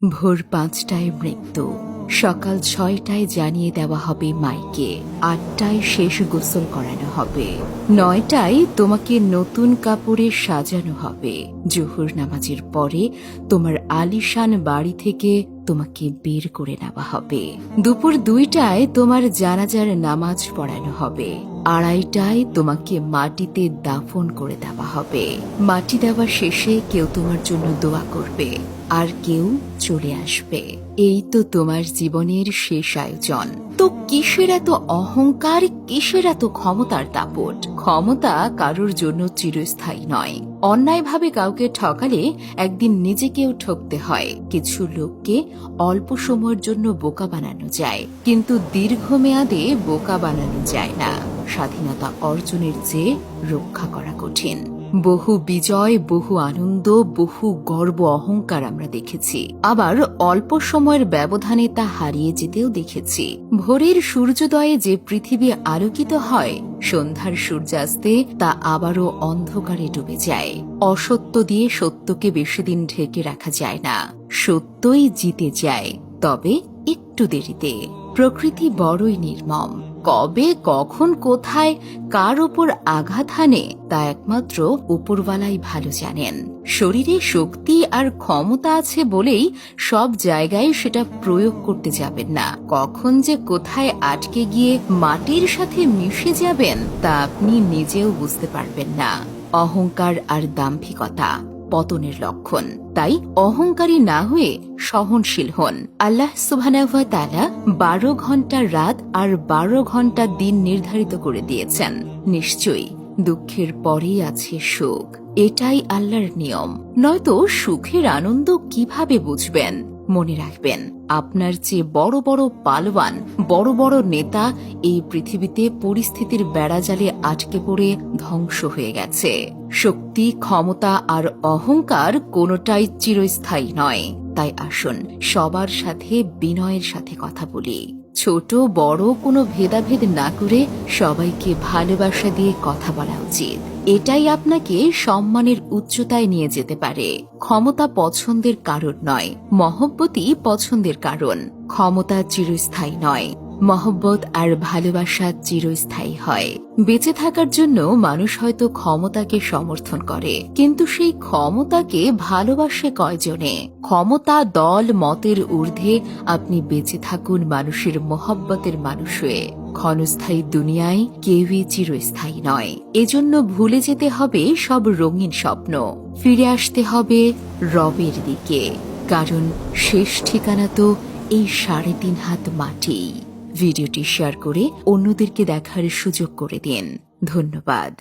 ভোর ৫টায় মৃত্যু, সকাল ৬টায় জানিয়ে দেওয়া হবে মাইকে, ৮টায় শেষ গোসল করানো হবে, ৯টায় তোমাকে নতুন কাপড়ে সাজানো হবে, জোহর নামাজের পরে তোমার আলিশান বাড়ি থেকে তোমাকে বের করে নেওয়া হবে, দুপুর ২টায় তোমার জানাজার নামাজ পড়ানো হবে, ২:৩০টায় তোমাকে মাটিতে দাফন করে দেওয়া হবে। মাটি দেওয়া শেষে কেউ তোমার জন্য দোয়া করবে, আর কেউ চলে আসবে। এই তো তোমার জীবনের শেষ আয়োজন। তো কিসের এত অহংকার, কিসের এত ক্ষমতার দাপট? ক্ষমতা কারোর জন্য চিরস্থায়ী নয়। অন্যায়ভাবে কাউকে ঠকালে একদিন নিজেকেও ঠকতে হয়। কিছু লোককে অল্প সময়ের জন্য বোকা বানানো যায়, কিন্তু দীর্ঘমেয়াদে বোকা বানানো যায় না। স্বাধীনতা অর্জনের চেয়ে রক্ষা করা কঠিন। বহু বিজয়, বহু আনন্দ, বহু গর্ব অহংকার আমরা দেখেছি, আবার অল্প সময়ের ব্যবধানে তা হারিয়ে যেতেও দেখেছি। ভোরের সূর্যোদয়ে যে পৃথিবী আলোকিত হয়, সন্ধ্যার সূর্যাস্তে তা আবারও অন্ধকারে ডুবে যায়। অসত্য দিয়ে সত্যকে বেশি দিন ঢেকে রাখা যায় না, সত্যই জিতে যায়, তবে একটু দেরিতে। প্রকৃতি বড়ই নির্মম। কবে, কখন, কোথায়, কার ওপর আঘাত হানে তা একমাত্র উপরওয়ালাই ভালো জানেন। শরীরে শক্তি আর ক্ষমতা আছে বলেই সব জায়গায় সেটা প্রয়োগ করতে যাবেন না। কখন যে কোথায় আটকে গিয়ে মাটির সাথে মিশে যাবেন তা আপনি নিজেও বুঝতে পারবেন না। অহংকার আর দাম্ভিকতা পতনের লক্ষণ। তাই অহংকারী না হয়ে সহনশীল হন। আল্লাহ সুবহানাহু ওয়া তাআলা ১২ ঘন্টা রাত আর ১২ ঘন্টা দিন নির্ধারিত করে দিয়েছেন। নিশ্চয়ই দুঃখের পরেই আছে সুখ। এটাই আল্লাহর নিয়ম। নয়তো সুখের আনন্দ কিভাবে বুঝবেন? মনে রাখবেন, আপনার চেয়ে বড় বড় পালোয়ান, বড় বড় নেতা এই পৃথিবীতে পরিস্থিতির বেড়াজালে আটকে পড়ে ধ্বংস হয়ে গেছে। শক্তি, ক্ষমতা আর অহংকার কোনোটাই চিরস্থায়ী নয়। তাই আসুন সবার সাথে বিনয়ের সাথে কথা বলি। ছোট বড় কোনো ভেদাভেদ না করে সবাইকে ভালোবাসা দিয়ে কথা বলা উচিত। এটাই আপনাকে সম্মানের উচ্চতায় নিয়ে যেতে পারে। ক্ষমতা পছন্দের কারণ নয়, মহব্বতই পছন্দের কারণ। ক্ষমতা চিরস্থায়ী নয়, মহব্বত আর ভালোবাসা চিরস্থায়ী হয়। বেঁচে থাকার জন্য মানুষ হয়তো ক্ষমতাকে সমর্থন করে, কিন্তু সেই ক্ষমতাকে ভালোবাসে কয়জনে? ক্ষমতা, দল, মতের ঊর্ধ্বে আপনি বেঁচে থাকুন মানুষের মহব্বতের মানুষ হয়ে। ক্ষণস্থায়ী দুনিয়ায় কেউই চিরস্থায়ী নয়। এজন্য ভুলে যেতে হবে সব রঙিন স্বপ্ন, ফিরে আসতে হবে রবের দিকে, কারণ শেষ ঠিকানা তো এই ৩.৫ হাত মাটি। ভিডিওটি শেয়ার করে অন্যদেরকে দেখার সুযোগ করে দিন। ধন্যবাদ।